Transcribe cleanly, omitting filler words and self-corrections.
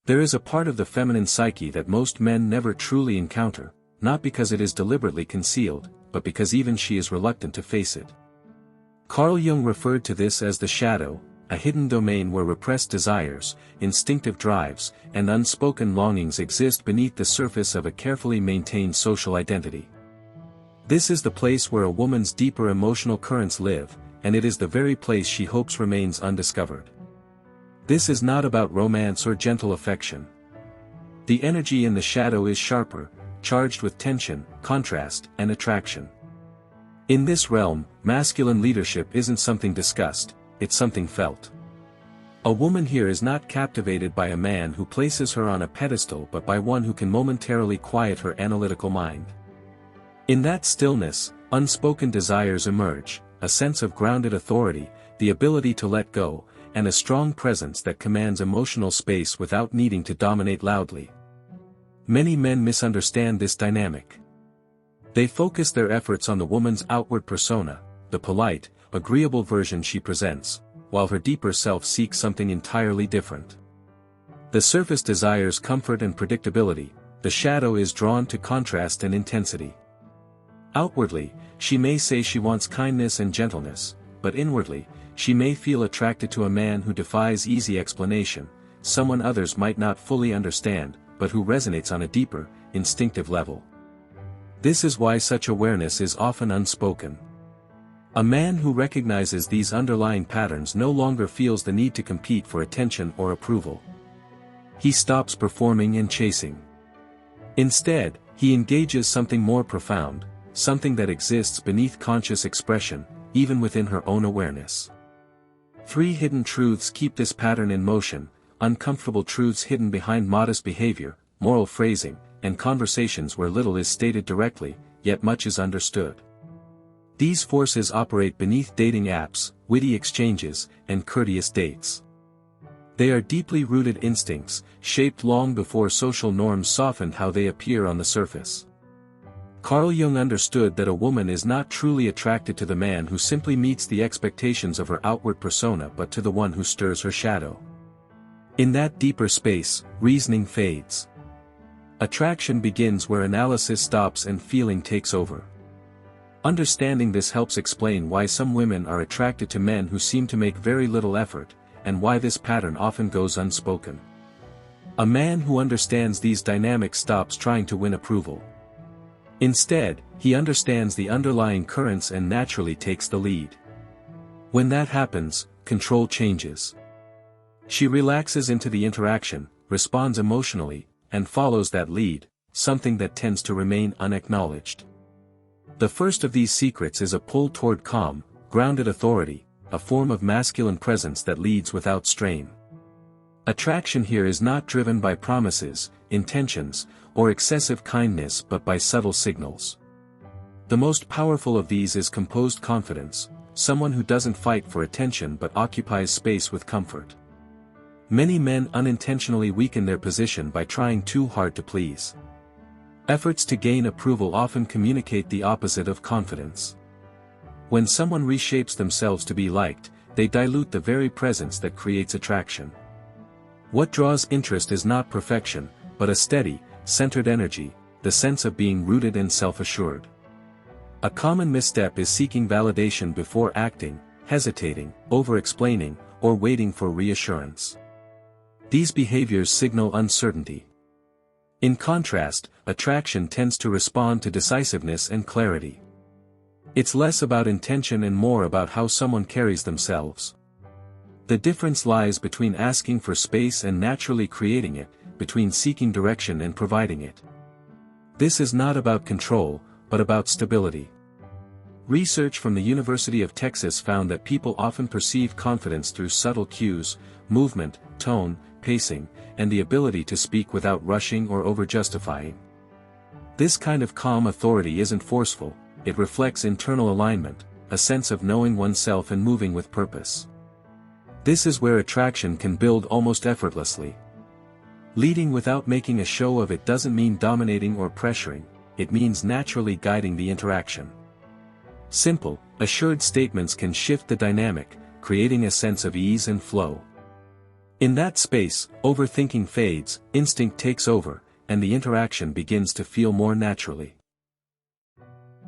There is a part of the feminine psyche that most men never truly encounter, not because it is deliberately concealed, but because even she is reluctant to face it. Carl Jung referred to this as the shadow, a hidden domain where repressed desires, instinctive drives, and unspoken longings exist beneath the surface of a carefully maintained social identity. This is the place where a woman's deeper emotional currents live, and it is the very place she hopes remains undiscovered. This is not about romance or gentle affection. The energy in the shadow is sharper, charged with tension, contrast, and attraction. In this realm, masculine leadership isn't something discussed, it's something felt. A woman here is not captivated by a man who places her on a pedestal but by one who can momentarily quiet her analytical mind. In that stillness, unspoken desires emerge, a sense of grounded authority, the ability to let go, and a strong presence that commands emotional space without needing to dominate loudly. Many men misunderstand this dynamic. They focus their efforts on the woman's outward persona, the polite, agreeable version she presents, while her deeper self seeks something entirely different. The surface desires comfort and predictability, the shadow is drawn to contrast and intensity. Outwardly, she may say she wants kindness and gentleness, but inwardly, she may feel attracted to a man who defies easy explanation, someone others might not fully understand, but who resonates on a deeper, instinctive level. This is why such awareness is often unspoken. A man who recognizes these underlying patterns no longer feels the need to compete for attention or approval. He stops performing and chasing. Instead, he engages something more profound, something that exists beneath conscious expression, even within her own awareness. 3 hidden truths keep this pattern in motion: uncomfortable truths hidden behind modest behavior, moral phrasing, and conversations where little is stated directly, yet much is understood. These forces operate beneath dating apps, witty exchanges, and courteous dates. They are deeply rooted instincts, shaped long before social norms softened how they appear on the surface. Carl Jung understood that a woman is not truly attracted to the man who simply meets the expectations of her outward persona but to the one who stirs her shadow. In that deeper space, reasoning fades. Attraction begins where analysis stops and feeling takes over. Understanding this helps explain why some women are attracted to men who seem to make very little effort, and why this pattern often goes unspoken. A man who understands these dynamics stops trying to win approval. Instead, he understands the underlying currents and naturally takes the lead. When that happens, control changes. She relaxes into the interaction, responds emotionally, and follows that lead, something that tends to remain unacknowledged. The first of these secrets is a pull toward calm, grounded authority, a form of masculine presence that leads without strain. Attraction here is not driven by promises, intentions, or excessive kindness but by subtle signals. The most powerful of these is composed confidence, someone who doesn't fight for attention but occupies space with comfort. Many men unintentionally weaken their position by trying too hard to please. Efforts to gain approval often communicate the opposite of confidence. When someone reshapes themselves to be liked, they dilute the very presence that creates attraction. What draws interest is not perfection, but a steady, centered energy, the sense of being rooted and self-assured. A common misstep is seeking validation before acting, hesitating, over-explaining, or waiting for reassurance. These behaviors signal uncertainty. In contrast, attraction tends to respond to decisiveness and clarity. It's less about intention and more about how someone carries themselves. The difference lies between asking for space and naturally creating it, between seeking direction and providing it. This is not about control, but about stability. Research from the University of Texas found that people often perceive confidence through subtle cues, movement, tone, pacing, and the ability to speak without rushing or over-justifying. This kind of calm authority isn't forceful, it reflects internal alignment, a sense of knowing oneself and moving with purpose. This is where attraction can build almost effortlessly. Leading without making a show of it doesn't mean dominating or pressuring, it means naturally guiding the interaction. Simple, assured statements can shift the dynamic, creating a sense of ease and flow. In that space, overthinking fades, instinct takes over, and the interaction begins to feel more naturally.